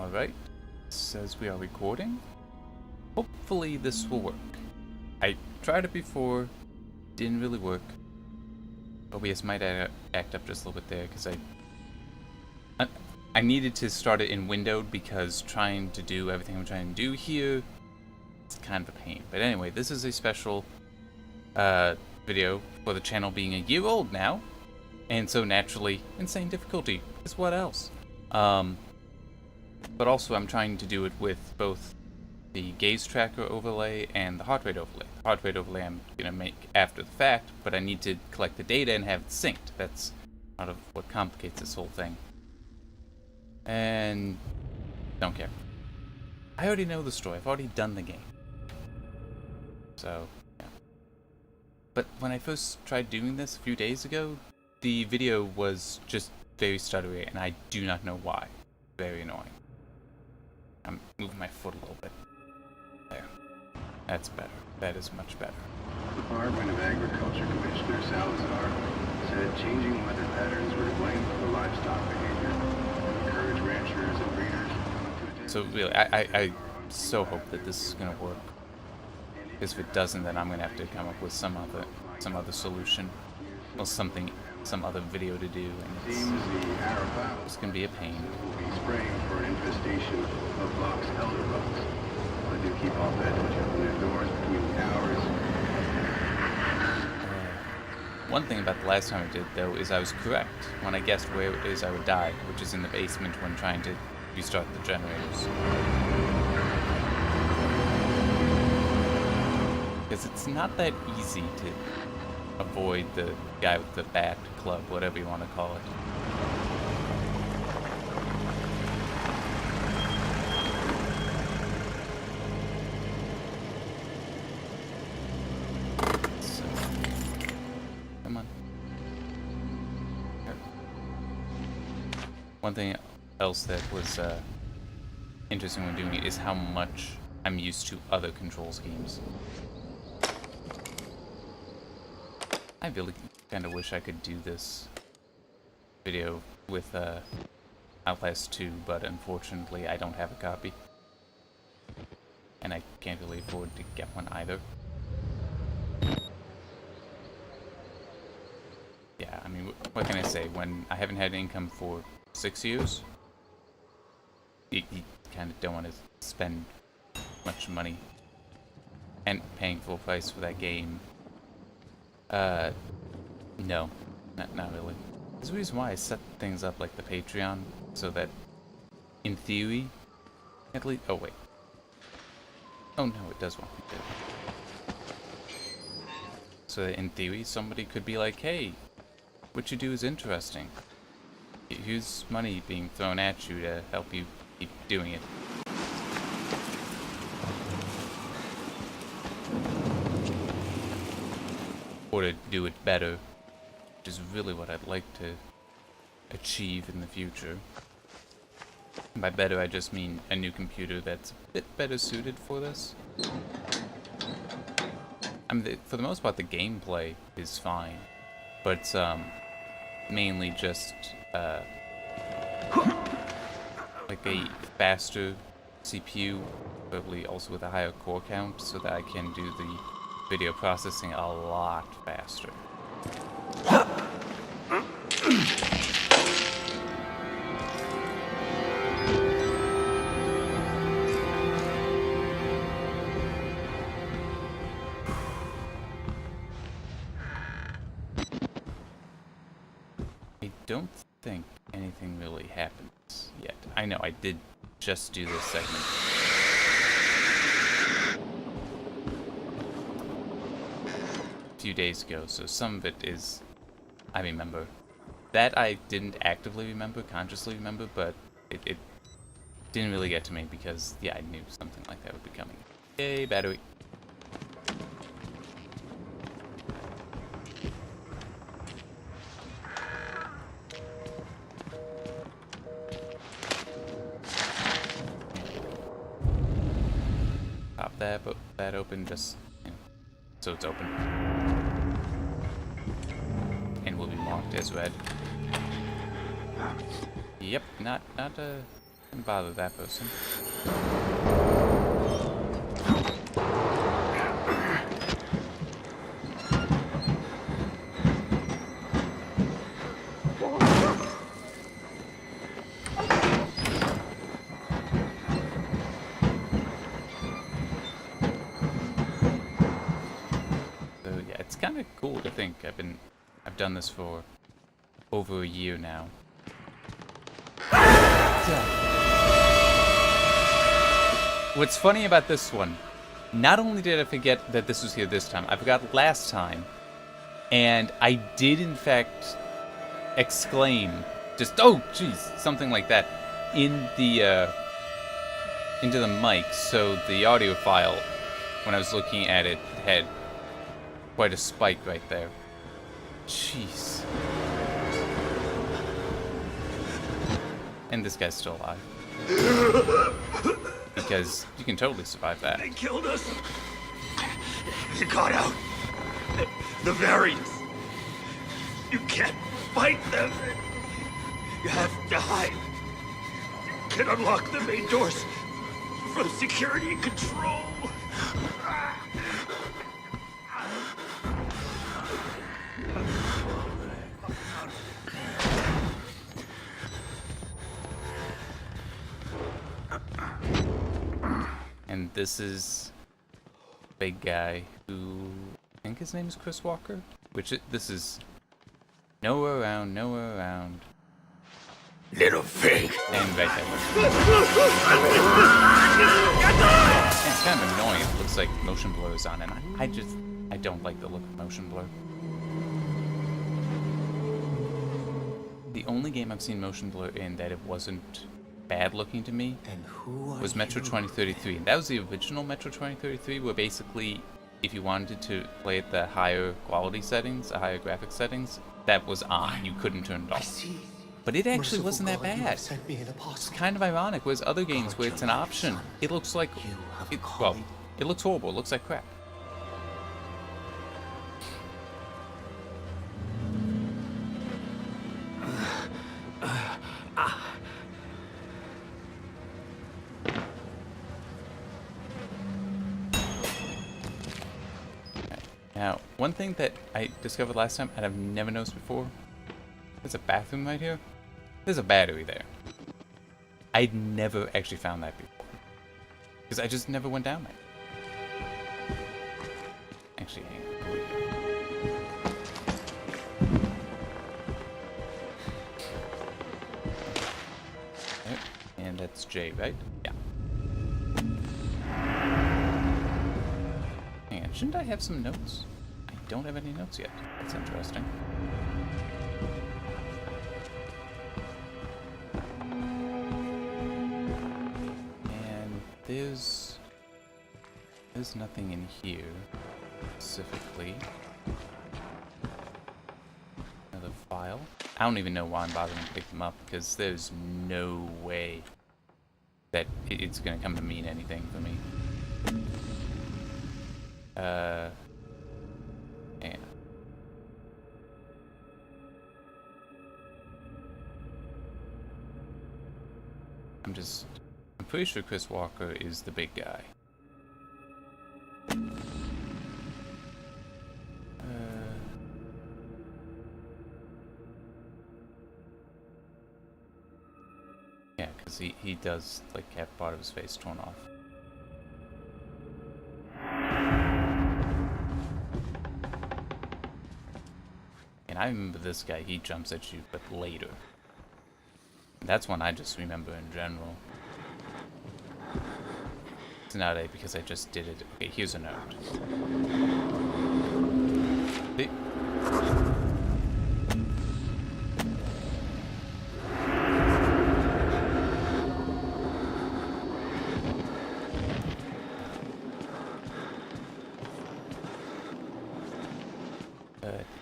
Alright, says we are recording. Hopefully this will work. I tried it before, didn't really work. OBS might act up just a little bit there because I needed to start it in windowed because trying to do everything I'm trying to do here, it's kind of a pain. But anyway, this is a special video for the channel being a year old now, and so naturally, insane difficulty is what else. But also I'm trying to do it with both the gaze tracker overlay and the heart rate overlay. The heart rate overlay I'm going to make after the fact, but I need to collect the data and have it synced. That's part of what complicates this whole thing. And don't care. I already know the story. I've already done the game. So, yeah. But when I first tried doing this a few days ago, the video was just very stuttery, and I do not know why. Very annoying. I'm moving my foot a little bit. There. That's better. That is much better. Department of Agriculture Commissioner Salazar said changing weather patterns were to blame for the livestock behavior and encourage ranchers and breeders to... So really, I so hope that this is going to work. Because if it doesn't, then I'm going to have to come up with some other solution. Or some other video to do, and it's going to be a pain. Will be spraying for an infestation of box elder bugs. But do keep all veg open indoors between hours. One thing about the last time I did, though, is I was correct when I guessed where it is I would die, which is in the basement when trying to restart the generators. Because it's not that easy to avoid the guy with the bat club, whatever you want to call it. So, come on. One thing else that was interesting when doing it is how much I'm used to other control schemes. I really kind of wish I could do this video with Outlast 2, but unfortunately I don't have a copy. And I can't really afford to get one either. Yeah, I mean, what can I say? When I haven't had income for 6 years, you kind of don't want to spend much money and paying full price for that game. No, not really. There's a reason why I set things up like the Patreon, so that, in theory, at least, oh wait. Oh no, it does want me to. So that in theory, somebody could be like, hey, what you do is interesting. Here's money being thrown at you to help you keep doing it. Or to do it better, which is really what I'd like to achieve in the future. And by better, I just mean a new computer that's a bit better suited for this. I mean, for the most part, the gameplay is fine, but it's mainly just like a faster CPU, probably also with a higher core count, so that I can do the video processing a lot faster. I don't think anything really happens yet. I know I did just do this segment. Few days ago, so some of it is I remember. That I didn't actively remember, consciously remember, but it didn't really get to me because, yeah, I knew something like that would be coming. Yay, battery. Pop that open, just, you know, so it's open. And will be marked as red. Yep, not Didn't bother that person. So yeah, it's kind of cool to think I've done this for over a year now. What's funny about this one, not only did I forget that this was here this time, I forgot last time, and I did in fact exclaim, just, oh jeez, something like that, in the, into the mic, so the audio file, when I was looking at it, had quite a spike right there. Jeez. And this guy's still alive. Because you can totally survive that. They killed us. You got out. The variants. You can't fight them. You have to hide. You can unlock the main doors from security control. And this is big guy who, I think his name is Chris Walker, this is nowhere around. Little pig. And right there. And it's kind of annoying. It looks like motion blur is on, and I don't like the look of motion blur. The only game I've seen motion blur in that it wasn't bad looking to me was Metro 2033. And that was the original Metro 2033, where basically if you wanted to play at the higher quality settings, the higher graphic settings, that was on. You couldn't turn it off. But it actually wasn't that bad. It's kind of ironic, whereas other games where it's an option, it looks like, it looks horrible, it looks like crap. Now, one thing that I discovered last time, and I've never noticed before, there's a bathroom right here. There's a battery there. I'd never actually found that before, because I just never went down there. Actually, hang on. There. And that's J, right? Yeah. Hang on, shouldn't I have some notes? I don't have any notes yet. That's interesting. And there's nothing in here specifically. Another file. I don't even know why I'm bothering to pick them up, because there's no way that it's gonna come to mean anything for me. Yeah. I'm pretty sure Chris Walker is the big guy. Yeah, because he does, like, have part of his face torn off. And I remember this guy, he jumps at you, but later. And that's one I just remember in general. It's not a because I just did it. Okay, here's a note. See?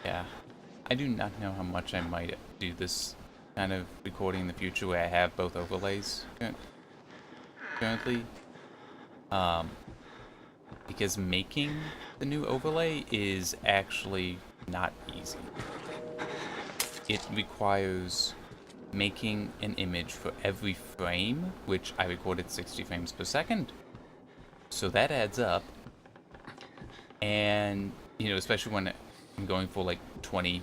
Yeah. I do not know how much I might do this kind of recording in the future where I have both overlays currently. Because making the new overlay is actually not easy. It requires making an image for every frame, which I recorded 60 frames per second. So that adds up. And, you know, especially when I'm going for like 20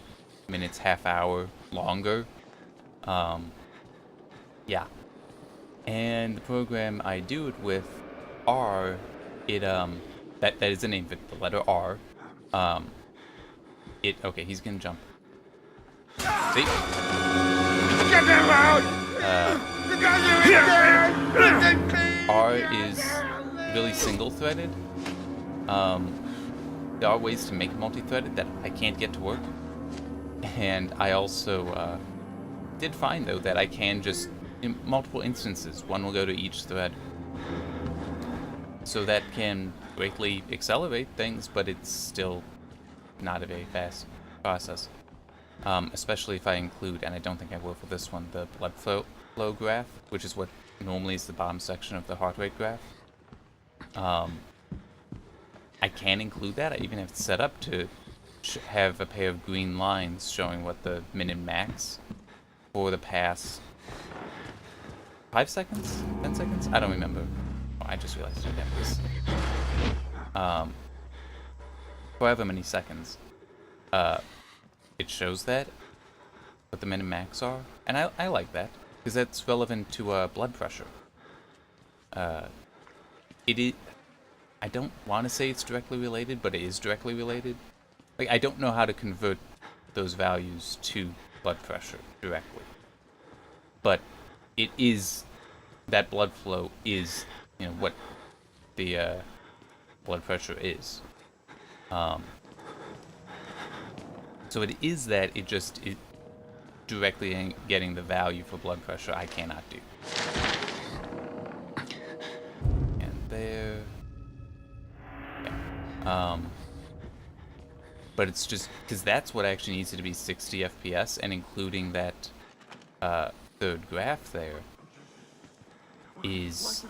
minutes, half hour, longer. Yeah. And the program I do it with, R, that is the name of it, the letter R. Okay, he's gonna jump. See? Get them out! R is really single-threaded. There are ways to make it multi-threaded that I can't get to work. And I also did find, though, that I can just, in multiple instances, one will go to each thread. So that can greatly accelerate things, but it's still not a very fast process. Especially if I include, and I don't think I will for this one, the blood flow graph, which is what normally is the bottom section of the heart rate graph. I can include that. I even have it set up to have a pair of green lines showing what the min and max for the past 5 seconds? 10 seconds? I don't remember. Oh, I just realized I have this. However many seconds. It shows that, what the min and max are. And I like that, because that's relevant to blood pressure. It is... I don't want to say it's directly related, but it is directly related. Like, I don't know how to convert those values to blood pressure directly. But it is... that blood flow is, you know, what the blood pressure is. So it is that, it just is directly getting the value for blood pressure I cannot do. And there... yeah. But it's just, because that's what actually needs to be 60 FPS, and including that third graph there is...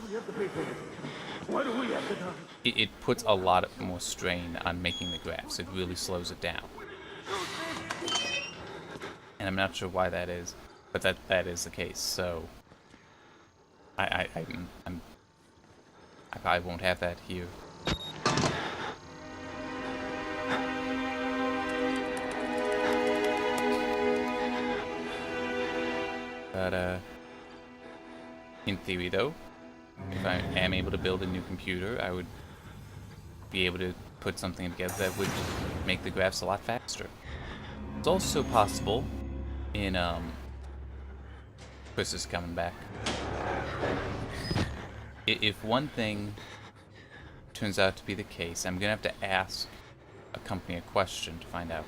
it puts a lot more strain on making the graphs. It really slows it down. And I'm not sure why that is, but that is the case. So I probably won't have that here. But in theory, though, if I am able to build a new computer, I would be able to put something together that would make the graphs a lot faster. It's also possible in, Chris is coming back. If one thing turns out to be the case, I'm gonna have to ask a company a question to find out.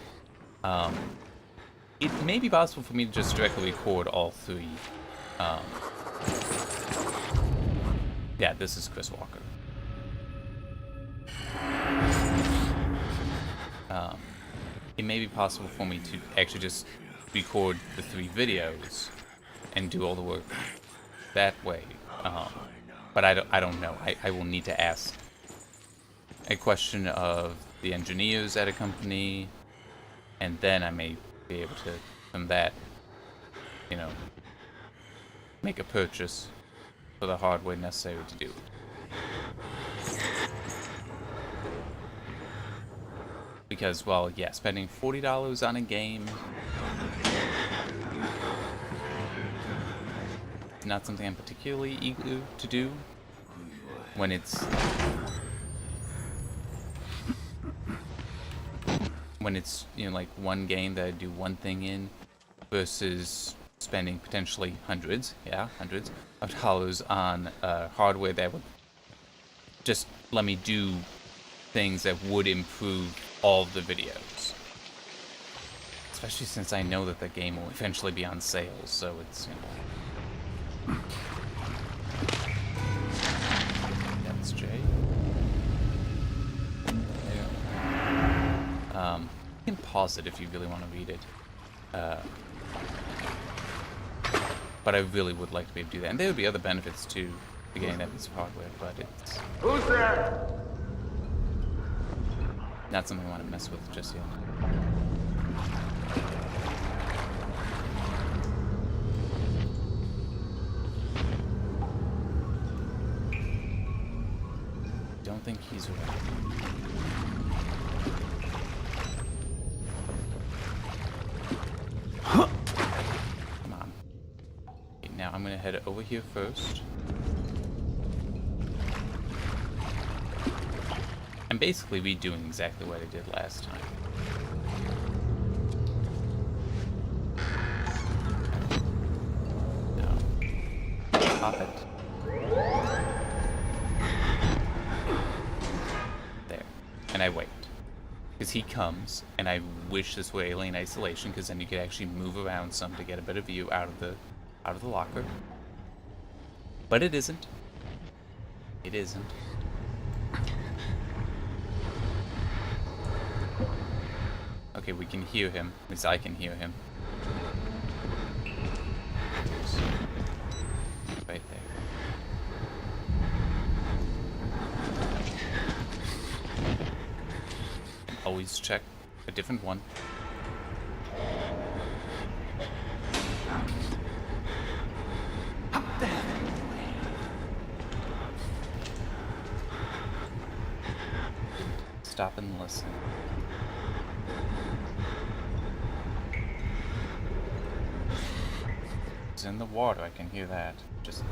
It may be possible for me to just directly record all three. Yeah, this is Chris Walker. It may be possible for me to actually just record the 3 videos and do all the work that way. But I don't know. I will need to ask a question of the engineers at a company, and then I may be able to, from that, you know, make a purchase for the hardware necessary to do it. Because, well, yeah, spending $40 on a game is not something I'm particularly eager to do when it's you know, like one game that I do one thing in versus spending potentially hundreds of dollars on hardware that would just let me do things that would improve all of the videos. Especially since I know that the game will eventually be on sale, so it's, you know... That's Jay. There. You can pause it if you really want to read it. But I really would like to be able to do that. And there would be other benefits to getting that piece of hardware, but it's... Who's there? Not something I want to mess with just yet. don't think he's around. Come on. Okay, now I'm gonna head over here first. I'm basically redoing exactly what I did last time. No. Pop it. There. And I wait. Because he comes, and I wish this were Alien Isolation, because then you could actually move around some to get a better view out of the locker. But it isn't. It isn't. Okay, we can hear him. At least I can hear him. Right there. Always check a different one. Stop and listen. It's in the water, I can hear that. Just...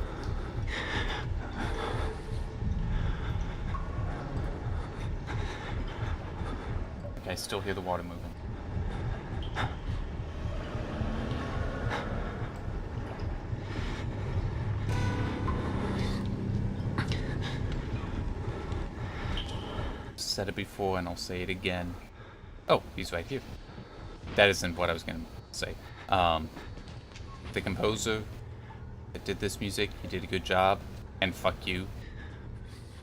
Okay, I still hear the water moving. Said it before and I'll say it again. Oh, he's right here. That isn't what I was gonna say. The composer that did this music, he did a good job, and fuck you.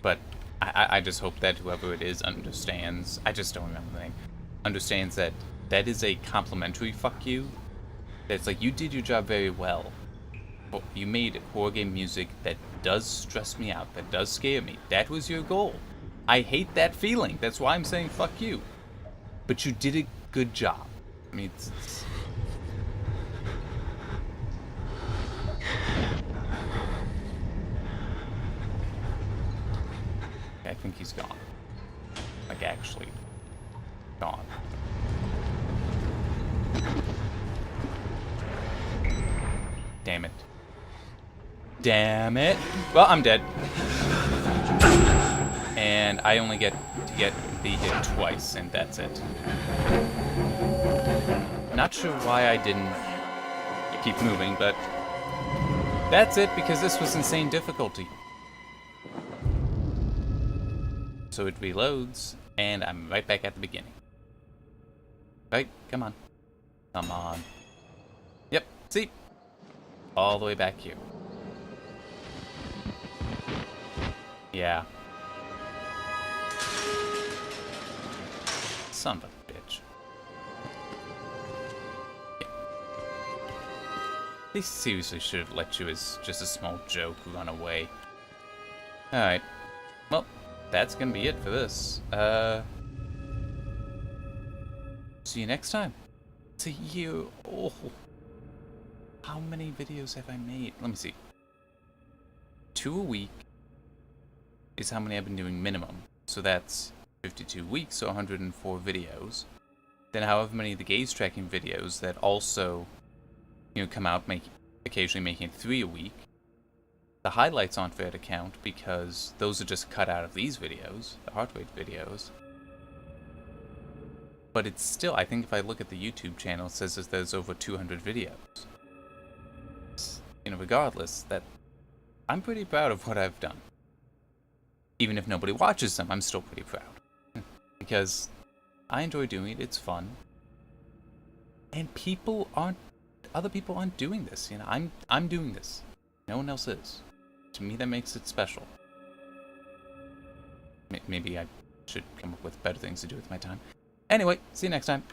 But I just hope that whoever it is understands, I just don't remember the name, understands that that is a complimentary fuck you. That's like, you did your job very well. But you made horror game music that does stress me out, that does scare me. That was your goal. I hate that feeling. That's why I'm saying fuck you. But you did a good job. I mean, it's... I think he's gone. Like, actually gone. Damn it. Damn it. Well, I'm dead. And I only get to get the hit twice, and that's it. Not sure why I didn't keep moving, but that's it, because this was insane difficulty. So it reloads, and I'm right back at the beginning. Right? Come on. Come on. Yep, see? All the way back here. Yeah. Son of a bitch. Yeah. They seriously should have let you as just a small joke run away. Alright. Well, that's gonna be it for this. See you next time. It's a year. Oh. How many videos have I made? Let me see. 2 a week is how many I've been doing minimum. So that's 52 weeks, so 104 videos. Then however many of the gaze tracking videos that also, you know, come out, occasionally making 3 a week. The highlights aren't fair to count because those are just cut out of these videos, the heart rate videos. But it's still, I think if I look at the YouTube channel, it says that there's over 200 videos. You know, regardless, that I'm pretty proud of what I've done. Even if nobody watches them, I'm still pretty proud. Because I enjoy doing it, it's fun. And other people aren't doing this, you know, I'm doing this. No one else is. To me, that makes it special. Maybe I should come up with better things to do with my time. Anyway, see you next time.